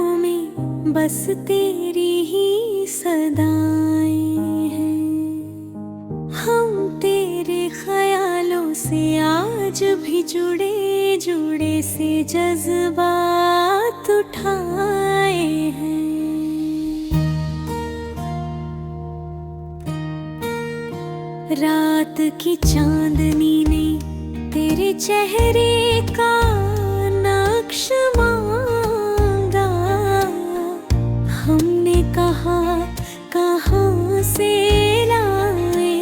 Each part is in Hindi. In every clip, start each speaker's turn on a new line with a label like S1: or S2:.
S1: कानों में बस तेरी ही सदाएं हैं। हम तेरे ख्यालों से आज भी जुड़े जुड़े से जज्बात उठाए हैं। रात की चांदनी ने तेरे चेहरे का नक्श मांगा। हमने कहा कहाँ से लाए,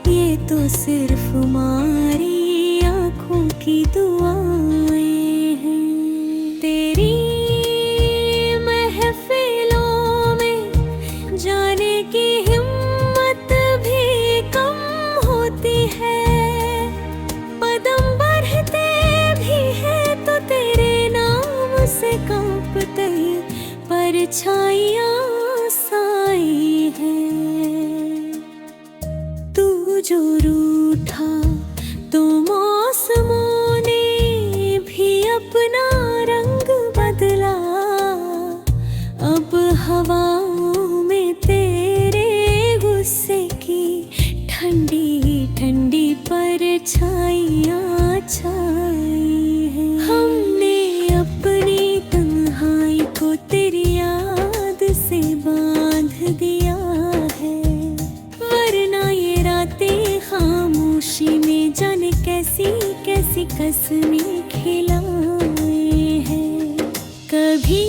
S1: ये तो सिर्फ हमारी आँखों की दुआएं हैं। तेरी महफिलों में जाने की हिम्मत भी कम होती है। बढ़ते भी है तो तेरे नाम से कांपते परछाइयां साई है। तू जो रूठा तो मौसमों ने भी अपना रंग बदला। अब हवाओं में तेरे गुस्से की ठंडी ठंडी परछाइयां छाई है। हमने अपनी तन्हाई को तेरी याद से बांध दिया है, वरना ये रातें खामोशी में जाने कैसी कैसी कसमें खिलाए हैं। कभी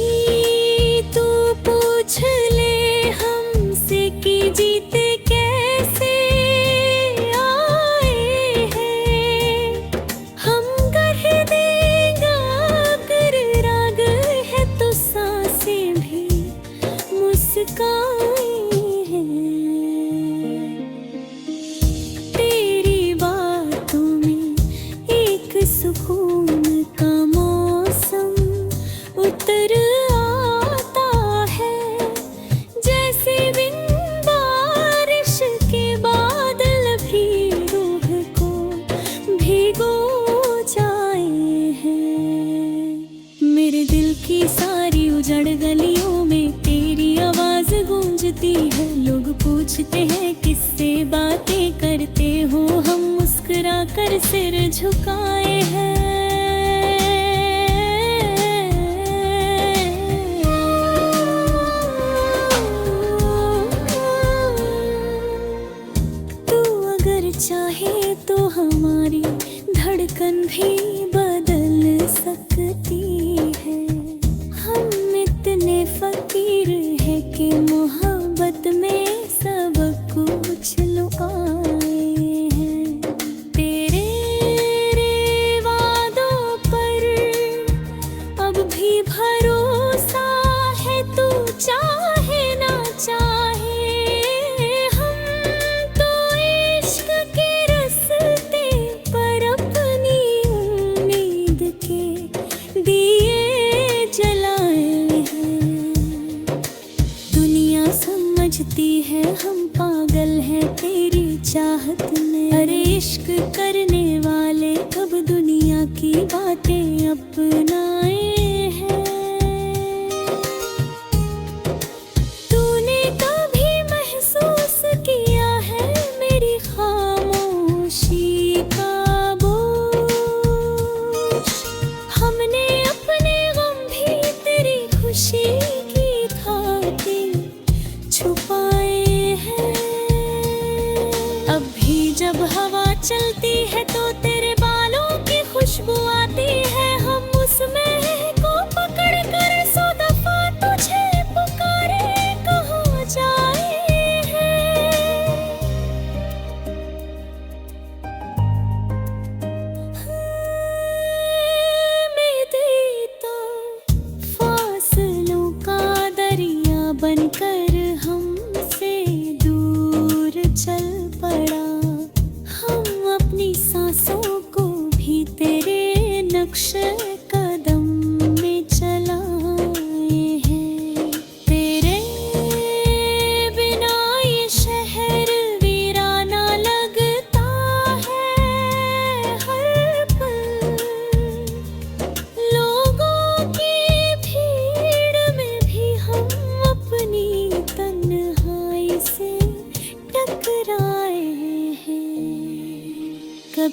S1: तू पूछ ले हमसे कि जीते कैसे आए हैं। हम कर देंगे अगर राग है तो सांसें भी मुस्काए हैं। तेरी बातों में एक सुकून का मौसम उतर आता है, जैसे बिन बारिश के बादल भी रूह को भिगो जाए हैं। मेरे दिल की सारी उजड़ गलियों में तेरी आवाज गूंजती है। लोग पूछते हैं किससे बातें करते हो, हम मुस्कुरा कर सिर झुकाए हैं। तू अगर चाहे तो हमारी धड़कन भी बदल सकती है। हम इतने फकीर हैं कि मोहब्बत में सब कुछ लुकाए हैं। तेरे वादों पर अब भी भरोसा है, तू चाहे ना चाहे। हम तो इश्क के रास्ते पर अपनी उम्मीद के दिए जलाए हैं। दुनिया समझती है हम पागल हैं तेरी चाहत में। अरे इश्क करने वाले कब दुनिया की बातें अपनाए हैं। तूने कभी महसूस किया है मेरी खामोशी का बोझ। हमने अपने गम भी तेरी खुशी की खातिर छुपाए हैं। अब भी जब हवा चलती है तो तेरे बालों की खुशबू आती है। हम उसमें को पकड़ कर 100 दफा तुझे पुकारे कहाँ जाए हैं। मैं देता फासलों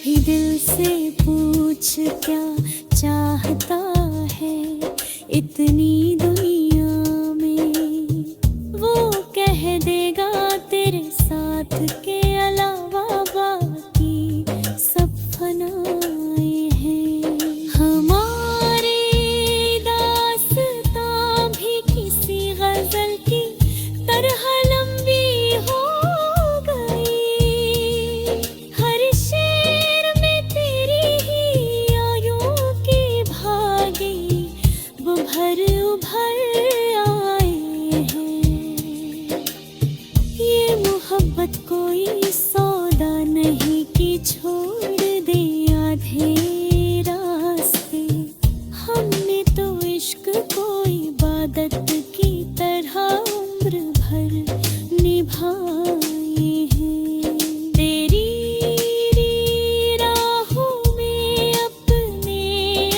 S1: कभी दिल से पूछ क्या चाहता है इतनी दुनिया में, वो कह देगा तेरे साथ के अलावा बाकी सब फनाए हैं। हमारी दास्तां भी किसी गजल की तरह लंबी हो गई, हर शेर में तेरी ही आयों की भागी वो भर उभर आए हैं। ये मोहब्बत कोई सौदा नहीं कि छोड़ दे आधे रास्ते, हमने तो इश्क को इबादत की तरह उम्र भर निभाए हैं। तेरी राहों में अपने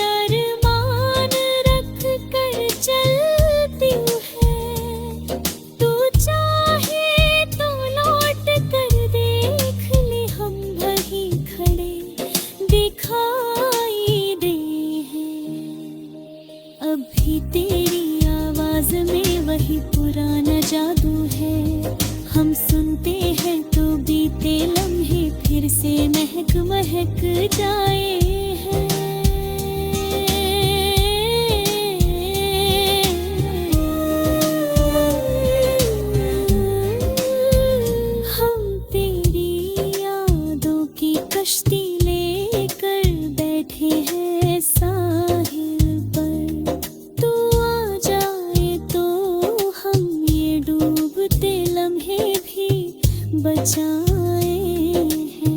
S1: अरमान रख कर चलती है, तू चाहे तो लौट कर देख ले, हम वहीं खड़े दिखाई दे हैं। अभी तेरी आवाज में वही पुराना जादू है, हम सुनते हैं तो बीते लम्हे फिर से महक महक जाए हैं। हम तेरी यादों की कश्ती लेकर बैठे हैं साहिल पर, तू आ जाए तो हम ये डूबते लम्हे भी बचाए हैं।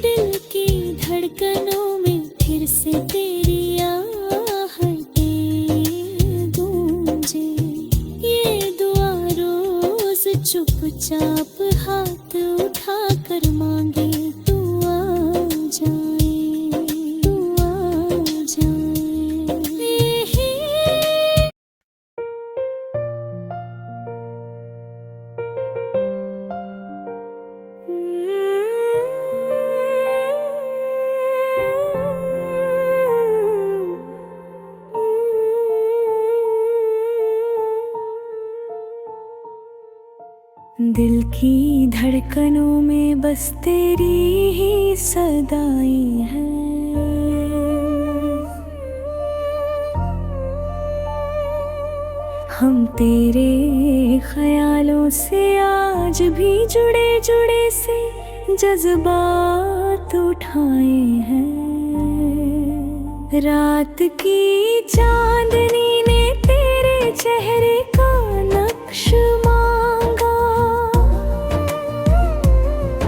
S1: दिल की धड़कनों में फिर से तेरी आहटें गूंजे, ये दुआ रोज चुपचाप हाथ उठा कर मांगे, तू आ जाए, तू आ जाए। दिल की धड़कनों में बस तेरी ही सदाएं हैं, हम तेरे ख्यालों से आज भी जुड़े जुड़े से जज्बात उठाए हैं। रात की चांदनी ने तेरे चेहरे का नक्श मांगा,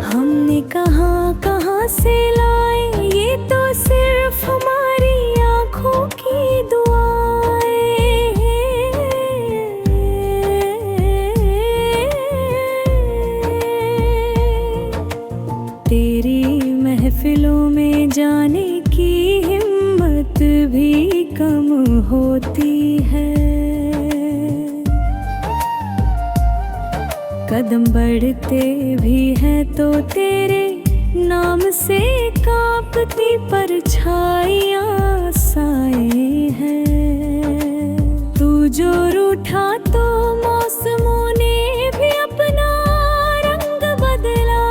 S1: हमने कहाँ कहाँ से लाए ये तो सिर्फ हमारी आँखों की दुआएं। तेरी महफिलों में जाने की हिम्मत भी कम होती है, कदम बढ़ते भी हैं तो तेरे नाम से कांपती परछाइयां साए हैं। तू जो रूठा तो मौसमों ने भी अपना रंग बदला,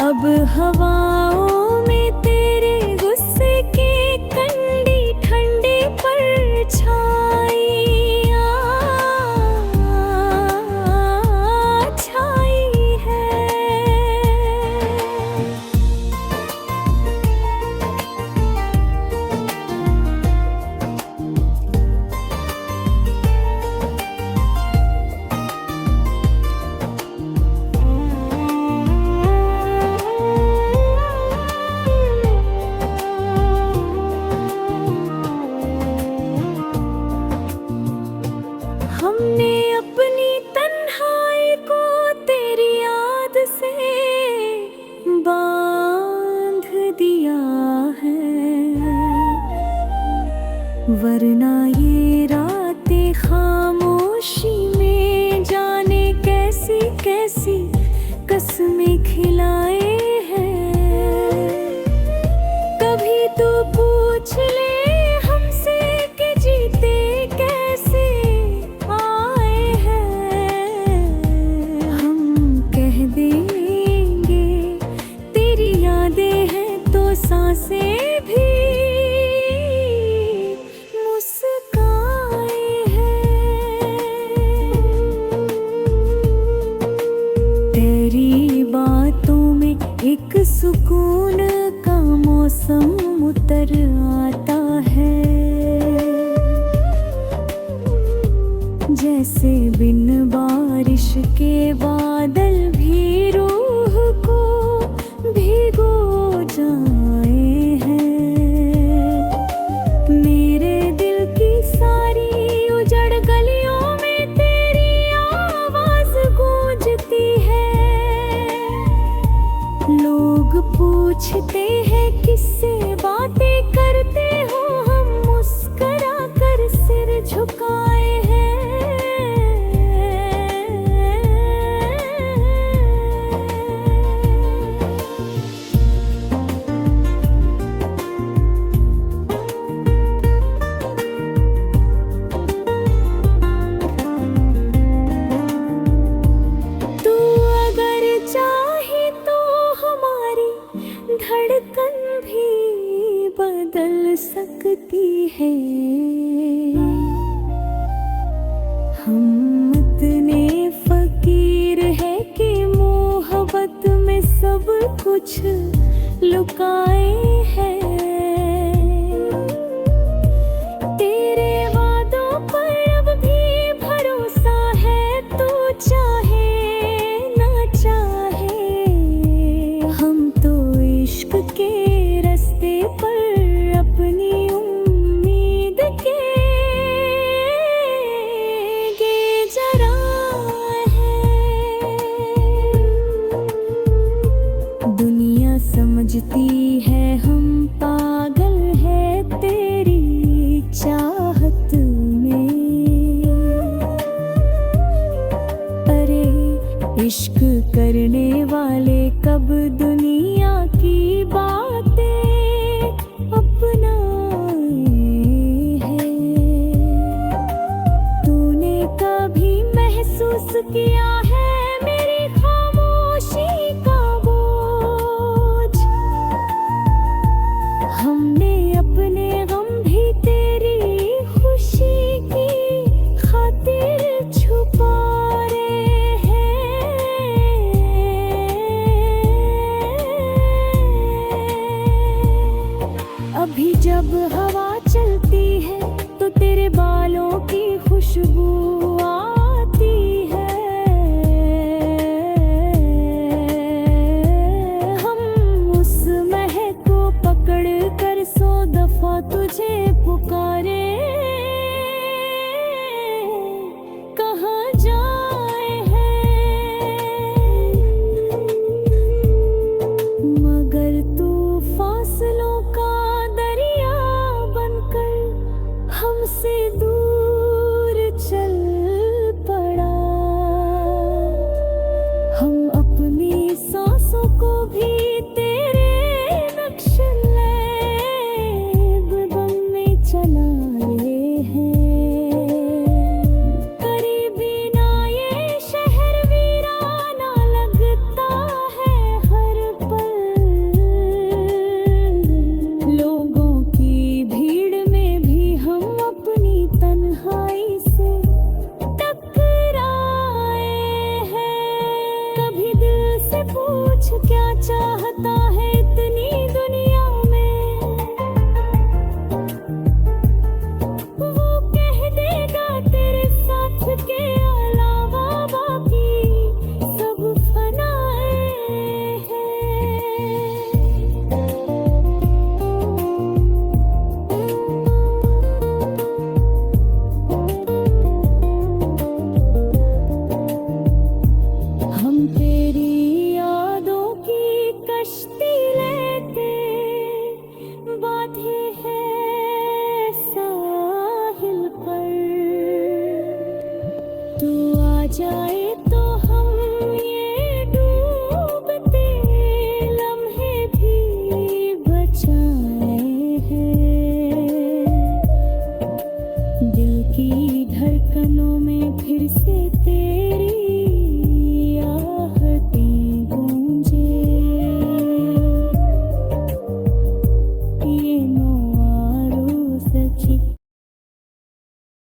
S1: अब हवाओं में तेरे गुस्से के कंडी ठंडी परछाइयां छाई है। हमने अपनी तन्हाई को तेरी याद से बांध दिया है, वरना ये रातें खामोशी में जाने कैसी कैसी में खिलाए हैं। कभी तो पूछ ले हमसे कि जीते कैसे आए हैं। हम कह देंगे तेरी यादें हैं तो सांसें भी एक सुकून का मौसम उतर आता है। जैसे बिन बारिश के बादल भी रूह को भिगो जाए हैं। मेरे दिल की सारी उजड़ गलियों में तेरी आवाज गूंजती है। लोग पूछते हैं किससे बातें करते हो, हम मुस्कुरा कर सिर झुकाए हैं। तू अगर चाहे तो धड़कन भी बदल सकती है। हम इतने फकीर हैं कि मोहब्बत में सब कुछ लुकाए हैं। तेरे वादों पर अब भी भरोसा है, तू चाहे ना चाहे। हम तो इश्क के रास्ते पर अपनी उम्मीद के जरा है। दुनिया समझती है हम पागल है तेरी चाहत में। अरे इश्क करने वाले कब दुनिया की बातें अपनाए हैं। तूने कभी महसूस किया है मेरी खामोशी का बोझ? हमने अपने गम भी तेरी खुशी की खातिर छुपाए हैं। अभी जब हवा चलती है तो तेरे बालों की खुशबू आती है। हम उस महक को पकड़ कर 100 दफा तुझे पुकारे। कहाँ जाए हैं मगर तू फासलों का दरिया बनकर हमसे दूर चल पड़ा। हम अपनी सांसों को भी तेरे नक्श लैब में चला